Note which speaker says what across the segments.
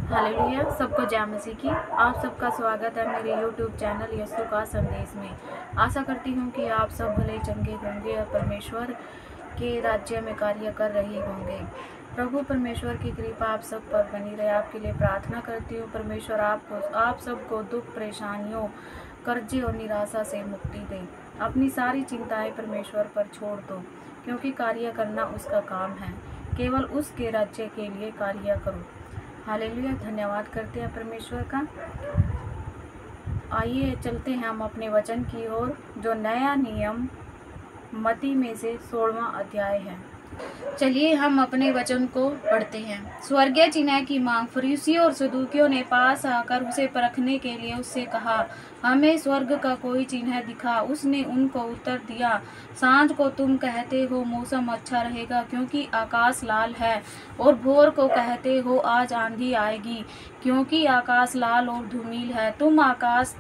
Speaker 1: Hallelujah. सबको जय मसीह की। आप सबका स्वागत है मेरे YouTube चैनल यीशु का संदेश में। आशा करती हूँ कि आप सब भले चंगे होंगे और परमेश्वर के राज्य में कार्य कर रहे होंगे। प्रभु परमेश्वर की कृपा आप सब पर बनी रहे। आपके लिए प्रार्थना करती हूँ परमेश्वर आप सबको दुख, परेशानियों, कर्जे और निराशा से मुक्ति दे। अपनी सारी चिंताएं परमेश्वर पर छोड़ दो, क्योंकि कार्य करना उसका काम है। केवल उसके राज्य के लिए कार्य करो। हालेलुया। धन्यवाद करते हैं परमेश्वर का। आइए चलते हैं हम अपने वचन की ओर, जो नया नियम मत्ती में से 16वां अध्याय है। चलिए हम अपने वचन को पढ़ते हैं। स्वर्गीय चिन्ह की मांग। फरीसियों और सदूकियों ने पास आकर उसे परखने के लिए उससे कहा, हमें स्वर्ग का कोई चिन्ह दिखा। उसने उनको उत्तर दिया, सांझ को तुम कहते हो मौसम अच्छा रहेगा, क्योंकि आकाश लाल है, और भोर को कहते हो आज आंधी आएगी, क्योंकि आकाश लाल और धूमिल है। तुम आकाश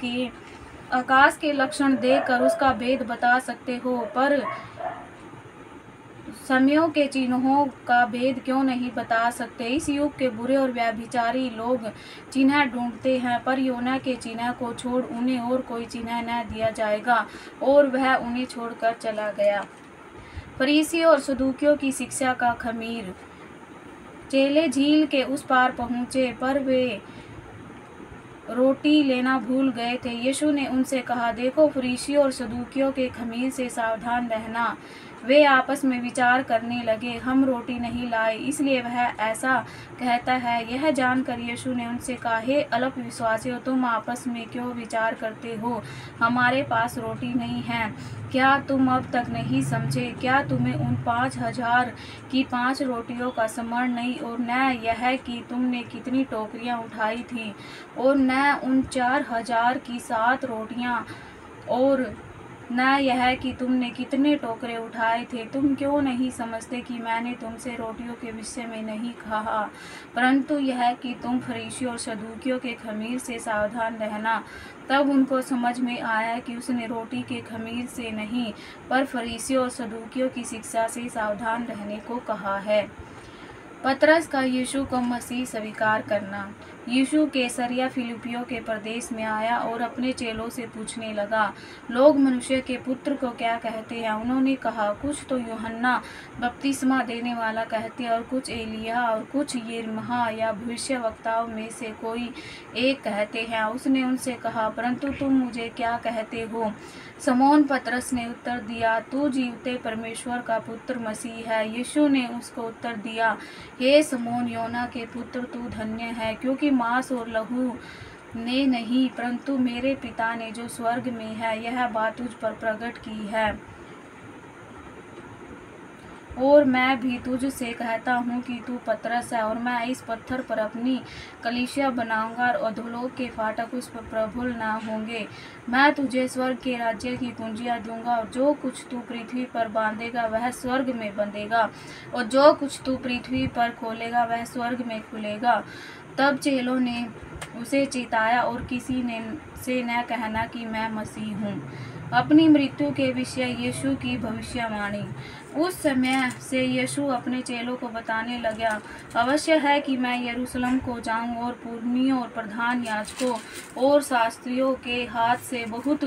Speaker 1: के लक्षण देखकर उसका भेद बता सकते हो, पर समयों के चिन्हों का भेद क्यों नहीं बता सकते। इस युग के बुरे और व्यभिचारी लोग चिन्ह ढूंढते हैं, पर योना के चिन्ह को छोड़ उन्हें और कोई चिन्ह न दिया जाएगा। और वह उन्हें छोड़कर चला गया। फरीसियों और सदूकियों की शिक्षा का खमीर। चेले झील के उस पार पहुंचे, पर वे रोटी लेना भूल गए थे। यीशु ने उनसे कहा, देखो, फरीसियों और सदूकियों के खमीर से सावधान रहना। वे आपस में विचार करने लगे, हम रोटी नहीं लाए, इसलिए वह ऐसा कहता है। यह जानकर यीशु ने उनसे कहा, हे अल्पविश्वासियों, तुम आपस में क्यों विचार करते हो? हमारे पास रोटी नहीं है, क्या तुम अब तक नहीं समझे? क्या तुम्हें उन 5,000 की 5 रोटियों का स्मरण नहीं, और न यह कि तुमने कितनी टोकरियां उठाई थी, और न उन 4,000 की 7 रोटियां, और न यह कि तुमने कितने टोकरे उठाए थे? तुम क्यों नहीं समझते कि मैंने तुमसे रोटियों के विषय में नहीं कहा, परंतु यह कि तुम फरीसियों और सदूकियों के खमीर से सावधान रहना। तब उनको समझ में आया कि उसने रोटी के खमीर से नहीं, पर फरीसियों और सदूकियों की शिक्षा से सावधान रहने को कहा है। पतरस का यीशु को मसीह स्वीकार करना। यीशु कैसरिया फिलिप्पियों के प्रदेश में आया और अपने चेलों से पूछने लगा, लोग मनुष्य के पुत्र को क्या कहते हैं? उन्होंने कहा, कुछ तो यूहन्ना बपतिस्मा देने वाला कहते हैं, और कुछ एलिय्याह, और कुछ यिर्मयाह या भविष्यवक्ताओं में से कोई एक कहते हैं। उसने उनसे कहा, परंतु तुम मुझे क्या कहते हो? शमौन पतरस ने उत्तर दिया, तू जीवते परमेश्वर का पुत्र मसीह है। यीशु ने उसको उत्तर दिया, हे शमौन, योना के पुत्र, तू धन्य है, क्योंकि मांस और लहू ने नहीं, परंतु मेरे पिता ने जो स्वर्ग में है यह बात तुझ पर प्रकट की है। और मैं भी तुझसे कहता हूँ कि तू पतरस है, और मैं इस पत्थर पर अपनी कलीसिया बनाऊंगा, और अधोलोक के फाटक उस पर प्रबल न होंगे। मैं तुझे स्वर्ग के राज्य की कुंजियाँ दूंगा, और जो कुछ तू पृथ्वी पर बांधेगा वह स्वर्ग में बंधेगा, और जो कुछ तू पृथ्वी पर खोलेगा वह स्वर्ग में खुलेगा। तब चेलों ने उसे चिताया, और किसी ने से न कहना कि मैं मसीह हूँ। अपनी मृत्यु के विषय यीशु की भविष्यवाणी। उस समय से यीशु अपने चेलों को बताने लगा, अवश्य है कि मैं यरूशलेम को जाऊं, और पुरनियों और प्रधान याजकों और शास्त्रियों के हाथ से बहुत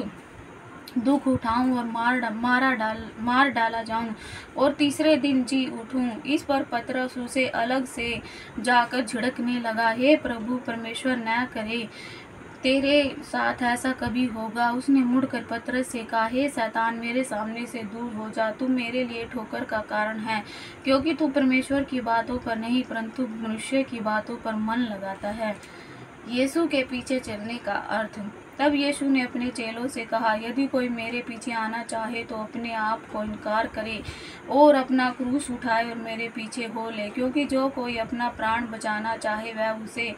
Speaker 1: दुख उठाऊं, और मार डाला जाऊं, और तीसरे दिन जी उठूं। इस पर पतरस उसे अलग से जाकर झिड़कने लगा, हे प्रभु, परमेश्वर न करे तेरे साथ ऐसा कभी होगा। उसने मुड़कर पतरस से कहा, हे शैतान, मेरे सामने से दूर हो जा, तू मेरे लिए ठोकर का कारण है, क्योंकि तू परमेश्वर की बातों पर नहीं परंतु मनुष्य की बातों पर मन लगाता है। यीशु के पीछे चलने का अर्थ। तब यीशु ने अपने चेलों से कहा, यदि कोई मेरे पीछे आना चाहे तो अपने आप को इनकार करे और अपना क्रूस उठाए और मेरे पीछे हो ले। क्योंकि जो कोई अपना प्राण बचाना चाहे वह उसे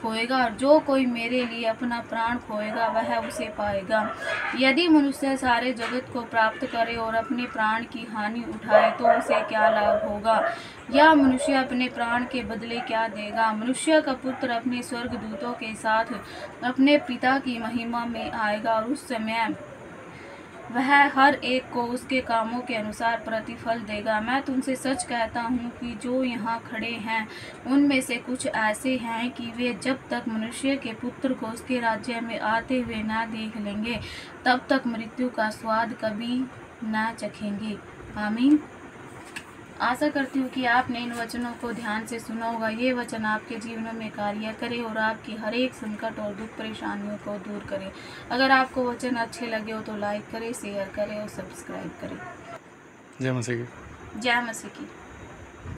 Speaker 1: खोएगा, और जो कोई मेरे लिए अपना प्राण खोएगा वह उसे पाएगा। यदि मनुष्य सारे जगत को प्राप्त करे और अपने प्राण की हानि उठाए तो उसे क्या लाभ होगा? या मनुष्य अपने प्राण के बदले क्या देगा? मनुष्य का पुत्र अपने स्वर्गदूतों के साथ अपने पिता की महिमा में आएगा, और उस समय वह हर एक को उसके कामों के अनुसार प्रतिफल देगा। मैं तुमसे सच कहता हूँ कि जो यहाँ खड़े हैं उनमें से कुछ ऐसे हैं कि वे जब तक मनुष्य के पुत्र को उसके राज्य में आते हुए न देख लेंगे तब तक मृत्यु का स्वाद कभी न चखेंगे। आमीन। आशा करती हूँ कि आपने इन वचनों को ध्यान से सुना होगा। ये वचन आपके जीवनों में कार्य करे और आपकी हर एक संकट और दुख परेशानियों को दूर करे। अगर आपको वचन अच्छे लगे हो तो लाइक करें, शेयर करें और सब्सक्राइब करें।
Speaker 2: जय मसीह की।
Speaker 1: जय मसीह की।